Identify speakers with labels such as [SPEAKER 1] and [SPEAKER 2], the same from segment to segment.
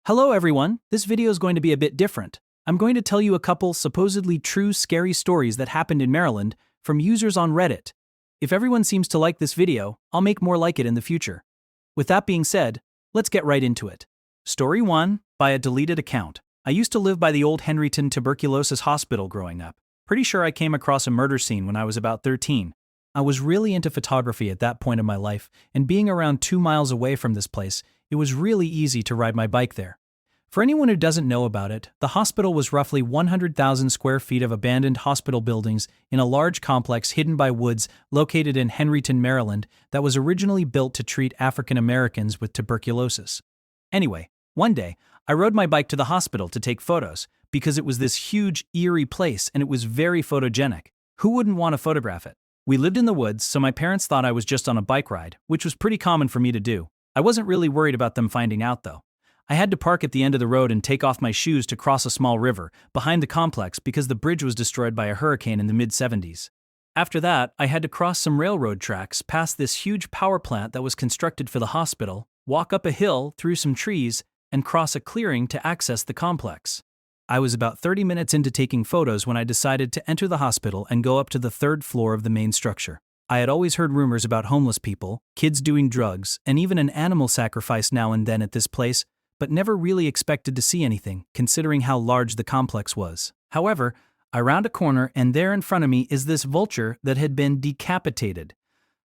[SPEAKER 1] Hello everyone, this video is going to be a bit different. I'm going to tell you a couple supposedly true scary stories that happened in Maryland from users on Reddit. If everyone seems to like this video, I'll make more like it in the future. With that being said, let's get right into it. Story 1, by a deleted account. I used to live by the old Henryton Tuberculosis Hospital growing up. Pretty sure I came across a murder scene when I was about 13. I was really into photography at that point in my life, and being around 2 miles away from this place, it was really easy to ride my bike there. For anyone who doesn't know about it, the hospital was roughly 100,000 square feet of abandoned hospital buildings in a large complex hidden by woods located in Henryton, Maryland, that was originally built to treat African Americans with tuberculosis. Anyway, one day, I rode my bike to the hospital to take photos because it was this huge, eerie place and it was very photogenic. Who wouldn't want to photograph it? We lived in the woods, so my parents thought I was just on a bike ride, which was pretty common for me to do. I wasn't really worried about them finding out though. I had to park at the end of the road and take off my shoes to cross a small river behind the complex because the bridge was destroyed by a hurricane in the mid-70s. After that, I had to cross some railroad tracks past this huge power plant that was constructed for the hospital, walk up a hill through some trees, and cross a clearing to access the complex. I was about 30 minutes into taking photos when I decided to enter the hospital and go up to the 3rd floor of the main structure. I had always heard rumors about homeless people, kids doing drugs, and even an animal sacrifice now and then at this place, but never really expected to see anything, considering how large the complex was. However, I round a corner and there in front of me is this vulture that had been decapitated.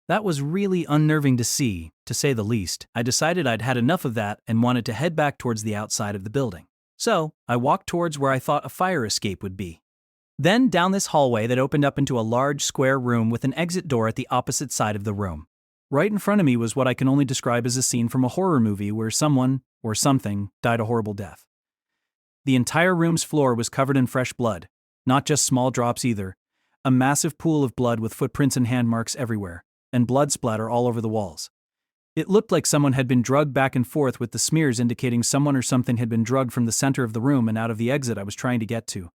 [SPEAKER 1] That was really unnerving to see, to say the least. I decided I'd had enough of that and wanted to head back towards the outside of the building. So, I walked towards where I thought a fire escape would be. Then down this hallway that opened up into a large square room with an exit door at the opposite side of the room. Right in front of me was what I can only describe as a scene from a horror movie where someone, or something, died a horrible death. The entire room's floor was covered in fresh blood, not just small drops either, a massive pool of blood with footprints and hand marks everywhere, and blood splatter all over the walls. It looked like someone had been drugged back and forth with the smears indicating someone or something had been drugged from the center of the room and out of the exit I was trying to get to.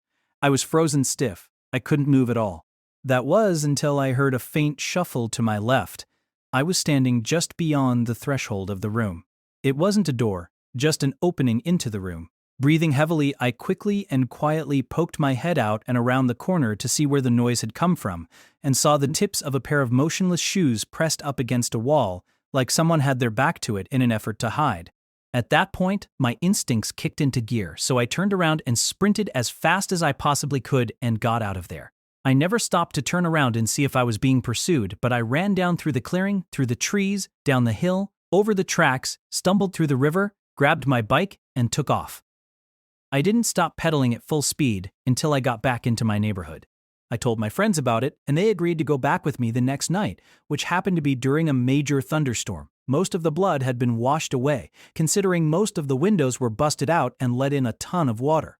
[SPEAKER 1] I was frozen stiff. I couldn't move at all. That was until I heard a faint shuffle to my left. I was standing just beyond the threshold of the room. It wasn't a door, just an opening into the room. Breathing heavily, I quickly and quietly poked my head out and around the corner to see where the noise had come from, and saw the tips of a pair of motionless shoes pressed up against a wall, like someone had their back to it in an effort to hide. At that point, my instincts kicked into gear, so I turned around and sprinted as fast as I possibly could and got out of there. I never stopped to turn around and see if I was being pursued, but I ran down through the clearing, through the trees, down the hill, over the tracks, stumbled through the river, grabbed my bike, and took off. I didn't stop pedaling at full speed until I got back into my neighborhood. I told my friends about it, and they agreed to go back with me the next night, which happened to be during a major thunderstorm. Most of the blood had been washed away, considering most of the windows were busted out and let in a ton of water.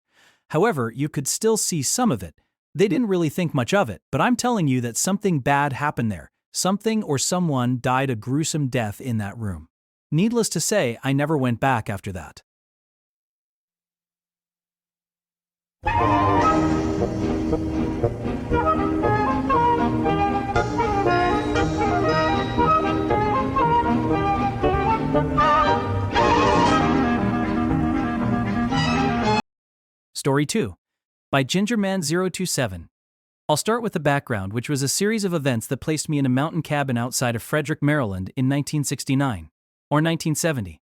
[SPEAKER 1] However, you could still see some of it. They didn't really think much of it, but I'm telling you that something bad happened there. Something or someone died a gruesome death in that room. Needless to say, I never went back after that. Story 2, by Gingerman027. I'll start with the background, which was a series of events that placed me in a mountain cabin outside of Frederick, Maryland in 1969, or 1970.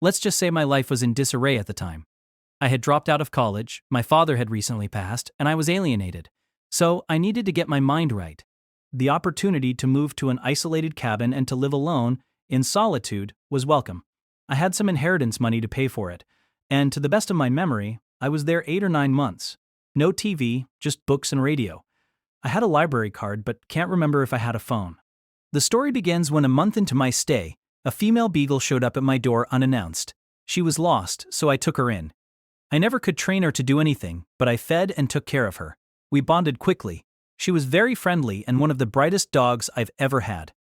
[SPEAKER 1] Let's just say my life was in disarray at the time. I had dropped out of college, my father had recently passed, and I was alienated. So I needed to get my mind right. The opportunity to move to an isolated cabin and to live alone, in solitude, was welcome. I had some inheritance money to pay for it, and to the best of my memory, I was there 8 or 9 months. No TV, just books and radio. I had a library card, but can't remember if I had a phone. The story begins when a month into my stay, a female beagle showed up at my door unannounced. She was lost, so I took her in. I never could train her to do anything, but I fed and took care of her. We bonded quickly. She was very friendly and one of the brightest dogs I've ever had.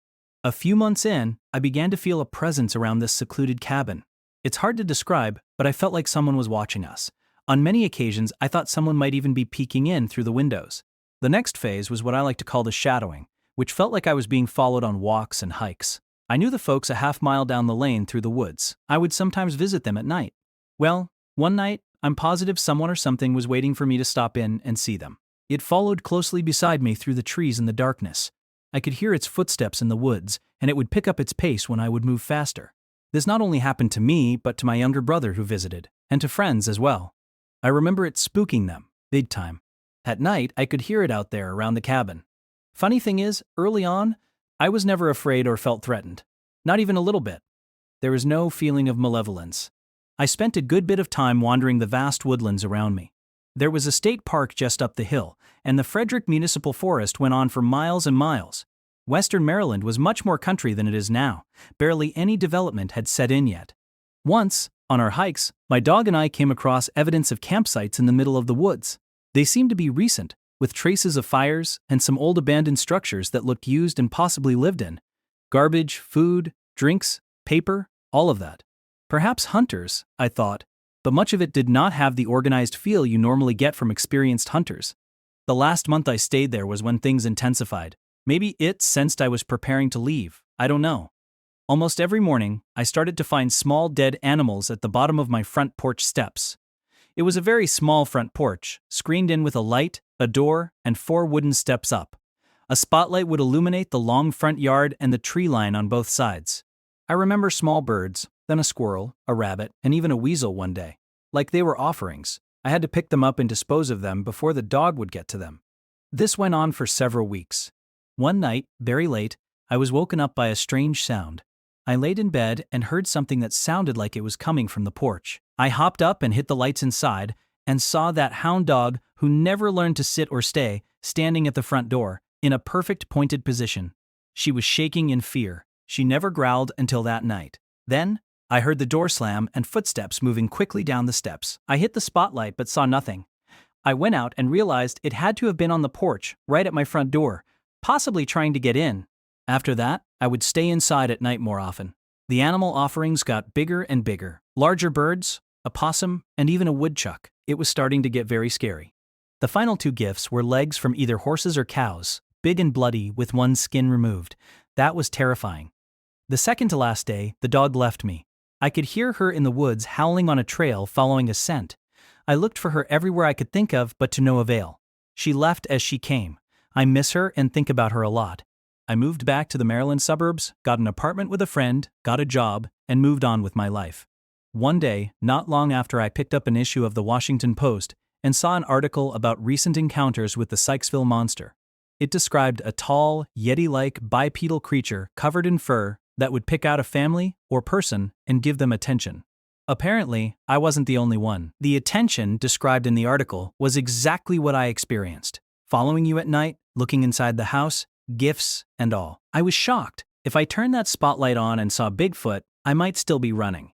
[SPEAKER 1] A few months in, I began to feel a presence around this secluded cabin. It's hard to describe, but I felt like someone was watching us. On many occasions, I thought someone might even be peeking in through the windows. The next phase was what I like to call the shadowing, which felt like I was being followed on walks and hikes. I knew the folks a half mile down the lane through the woods. I would sometimes visit them at night. Well, one night, I'm positive someone or something was waiting for me to stop in and see them. It followed closely beside me through the trees in the darkness. I could hear its footsteps in the woods, and it would pick up its pace when I would move faster. This not only happened to me, but to my younger brother who visited, and to friends as well. I remember it spooking them, big time. At night, I could hear it out there around the cabin. Funny thing is, early on, I was never afraid or felt threatened. Not even a little bit. There was no feeling of malevolence. I spent a good bit of time wandering the vast woodlands around me. There was a state park just up the hill, and the Frederick Municipal Forest went on for miles and miles. Western Maryland was much more country than it is now. Barely any development had set in yet. Once, on our hikes, my dog and I came across evidence of campsites in the middle of the woods. They seemed to be recent, with traces of fires and some old abandoned structures that looked used and possibly lived in. Garbage, food, drinks, paper, all of that. Perhaps hunters, I thought, but much of it did not have the organized feel you normally get from experienced hunters. The last month I stayed there was when things intensified. Maybe it sensed I was preparing to leave, I don't know. Almost every morning, I started to find small dead animals at the bottom of my front porch steps. It was a very small front porch, screened in with a light, a door, and 4 wooden steps up. A spotlight would illuminate the long front yard and the tree line on both sides. I remember small birds, then a squirrel, a rabbit, and even a weasel one day. Like they were offerings. I had to pick them up and dispose of them before the dog would get to them. This went on for several weeks. One night, very late, I was woken up by a strange sound. I laid in bed and heard something that sounded like it was coming from the porch. I hopped up and hit the lights inside and saw that hound dog who never learned to sit or stay, standing at the front door, in a perfect pointed position. She was shaking in fear. She never growled until that night. Then, I heard the door slam and footsteps moving quickly down the steps. I hit the spotlight but saw nothing. I went out and realized it had to have been on the porch, right at my front door, possibly trying to get in. After that, I would stay inside at night more often. The animal offerings got bigger and bigger. Larger birds, a possum, and even a woodchuck. It was starting to get very scary. The final 2 gifts were legs from either horses or cows, big and bloody with one skin removed. That was terrifying. The second to last day, the dog left me. I could hear her in the woods howling on a trail following a scent. I looked for her everywhere I could think of, but to no avail. She left as she came. I miss her and think about her a lot. I moved back to the Maryland suburbs, got an apartment with a friend, got a job, and moved on with my life. One day, not long after I picked up an issue of the Washington Post and saw an article about recent encounters with the Sykesville monster. It described a tall, Yeti-like bipedal creature covered in fur that would pick out a family or person and give them attention. Apparently, I wasn't the only one. The attention described in the article was exactly what I experienced. Following you at night, looking inside the house, gifts, and all. I was shocked. If I turned that spotlight on and saw Bigfoot, I might still be running.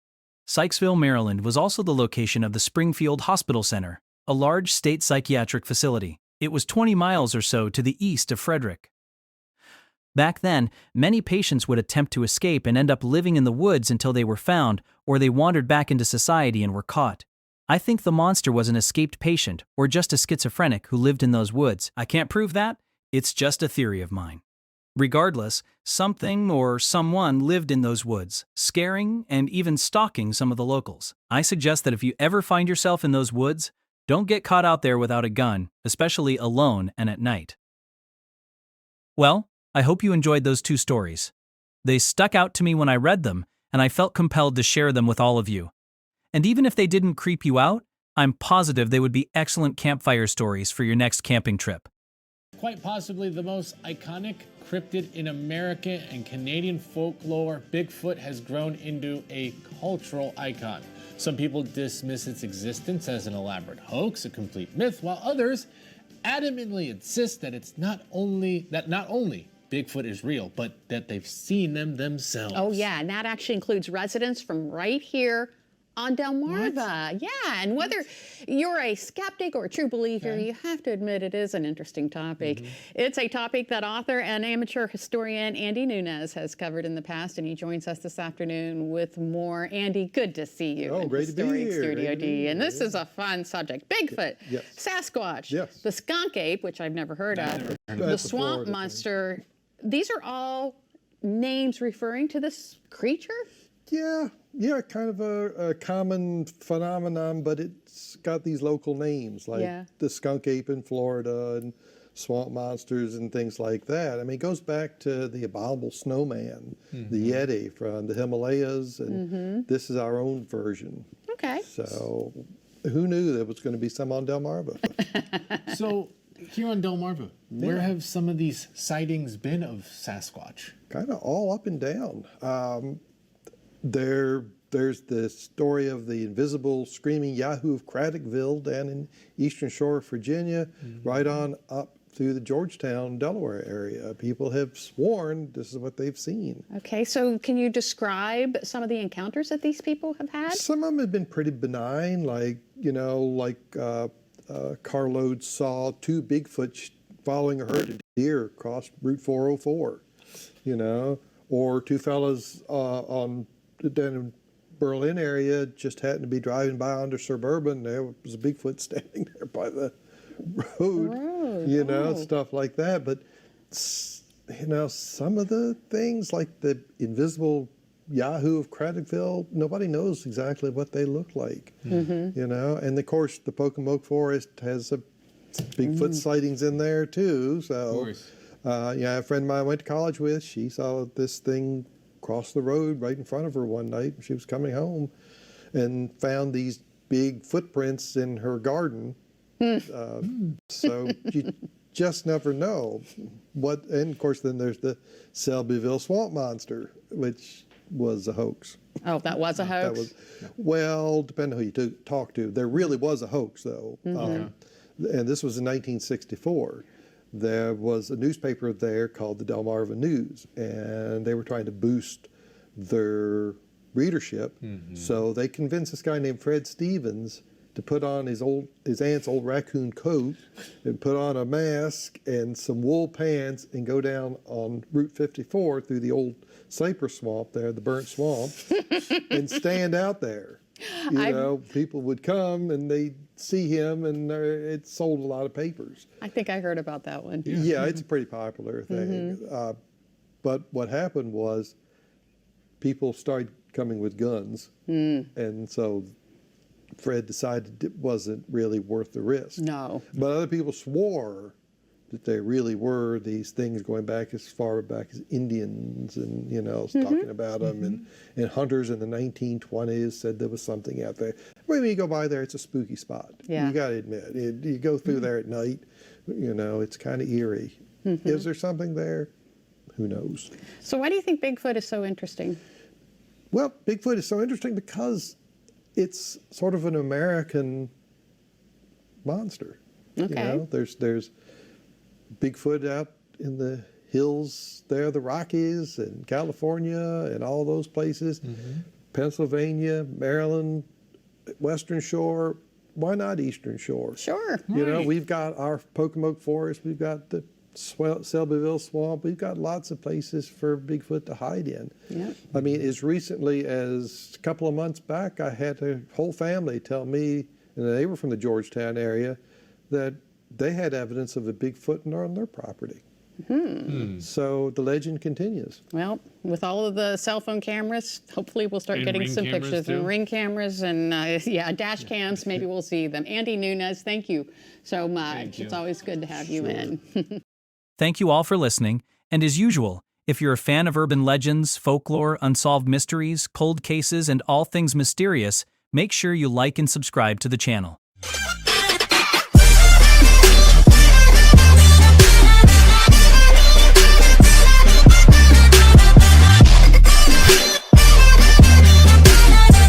[SPEAKER 1] Sykesville, Maryland was also the location of the Springfield Hospital Center, a large state psychiatric facility. It was 20 miles or so to the east of Frederick. Back then, many patients would attempt to escape and end up living in the woods until they were found, or they wandered back into society and were caught. I think the monster was an escaped patient, or just a schizophrenic who lived in those woods. I can't prove that. It's just a theory of mine. Regardless, something or someone lived in those woods, scaring and even stalking some of the locals. I suggest that if you ever find yourself in those woods, don't get caught out there without a gun, especially alone and at night. Well, I hope you enjoyed those 2 stories. They stuck out to me when I read them, and I felt compelled to share them with all of you. And even if they didn't creep you out, I'm positive they would be excellent campfire stories for your next camping trip.
[SPEAKER 2] Quite possibly the most iconic cryptid in American and Canadian folklore, Bigfoot has grown into a cultural icon. Some people dismiss its existence as an elaborate hoax, a complete myth, while others adamantly insist that not only Bigfoot is real, but that they've seen them themselves.
[SPEAKER 3] Oh yeah, and that actually includes residents from right here on Delmarva. Yeah, and whether you're a skeptic or a true believer, you have to admit it is an interesting topic. It's a topic that author and amateur historian Andy Nunez has covered in the past, and he joins us this afternoon with more. Andy, good to see you in
[SPEAKER 4] great to be here.
[SPEAKER 3] Studio D. And this is a fun subject. Bigfoot,
[SPEAKER 4] Yes.
[SPEAKER 3] Sasquatch,
[SPEAKER 4] Yes.
[SPEAKER 3] the skunk ape, which I've never heard of, the swamp
[SPEAKER 4] Florida
[SPEAKER 3] monster. These are all names referring to this creature?
[SPEAKER 4] Yeah, kind of a common phenomenon, but it's got these local names like
[SPEAKER 3] Yeah.
[SPEAKER 4] the skunk ape in Florida and swamp monsters and things like that. I mean, it goes back to the abominable snowman, the Yeti from the Himalayas, and this is our own version.
[SPEAKER 3] Okay.
[SPEAKER 4] So who knew there was going to be some on Delmarva?
[SPEAKER 2] So here on Delmarva, where have some of these sightings been of Sasquatch?
[SPEAKER 4] Kind of all up and down. There's the story of the invisible screaming Yahoo of Craddockville down in Eastern Shore of Virginia, right on up through the Georgetown, Delaware area. People have sworn this is what they've seen.
[SPEAKER 3] Okay, so can you describe some of the encounters that these people have had?
[SPEAKER 4] Some of them have been pretty benign, like, carload saw two Bigfoot following a herd of deer across Route 404, or two fellas down in Berlin area just happened to be driving by under Suburban. There was a Bigfoot standing there by the road, stuff like that. But, some of the things like the invisible Yahoo of Craddockville, nobody knows exactly what they look like, and of course the Pocomoke Forest has a Bigfoot sightings in there too. So,
[SPEAKER 2] Of course.
[SPEAKER 4] a friend of mine I went to college with, she saw this thing cross the road right in front of her one night. She was coming home and found these big footprints in her garden. So you just never know what. And of course, then there's the Selbyville swamp monster, which was a hoax.
[SPEAKER 3] Oh, that was a hoax?
[SPEAKER 4] Depending on who you talk to. There really was a hoax, though. And this was in 1964. There was a newspaper there called the Delmarva News, and they were trying to boost their readership. So they convinced this guy named Fred Stevens to put on his aunt's old raccoon coat and put on a mask and some wool pants and go down on Route 54 through the old cypress swamp there, the burnt swamp, and stand out there. People would come and they'd see him, and it sold a lot of papers.
[SPEAKER 3] I think I heard about that one.
[SPEAKER 4] Yeah, it's a pretty popular thing. But what happened was people started coming with guns, and so Fred decided it wasn't really worth the risk.
[SPEAKER 3] No.
[SPEAKER 4] But other people swore that they really were these things going back as far back as Indians and, talking about them. And hunters in the 1920s said there was something out there. When you go by there, it's a spooky spot.
[SPEAKER 3] Yeah.
[SPEAKER 4] You got to admit. You go through there at night, it's kind of eerie. Is there something there? Who knows?
[SPEAKER 3] So why do you think Bigfoot is so interesting?
[SPEAKER 4] Well, Bigfoot is so interesting because it's sort of an American monster.
[SPEAKER 3] Okay.
[SPEAKER 4] There's Bigfoot out in the hills there, the Rockies and California and all those places, Pennsylvania, Maryland, Western Shore. Why not Eastern Shore?
[SPEAKER 3] Sure.
[SPEAKER 4] We've got our Pocomoke Forest, we've got the Selbyville Swamp, we've got lots of places for Bigfoot to hide in.
[SPEAKER 3] Yeah.
[SPEAKER 4] I mean, as recently as a couple of months back, I had a whole family tell me, and they were from the Georgetown area, that they had evidence of a Bigfoot on their property. So the legend continues.
[SPEAKER 3] Well, with all of the cell phone cameras, hopefully we'll start
[SPEAKER 2] And
[SPEAKER 3] getting
[SPEAKER 2] ring
[SPEAKER 3] some
[SPEAKER 2] cameras,
[SPEAKER 3] pictures
[SPEAKER 2] too.
[SPEAKER 3] and ring cameras and dash cams. Maybe we'll see them. Andy Nunez, thank you so much.
[SPEAKER 2] Thank you.
[SPEAKER 3] It's always good to have you in.
[SPEAKER 1] Thank you all for listening, and as usual, if you're a fan of urban legends, folklore, unsolved mysteries, cold cases, and all things mysterious, make sure you like and subscribe to the channel.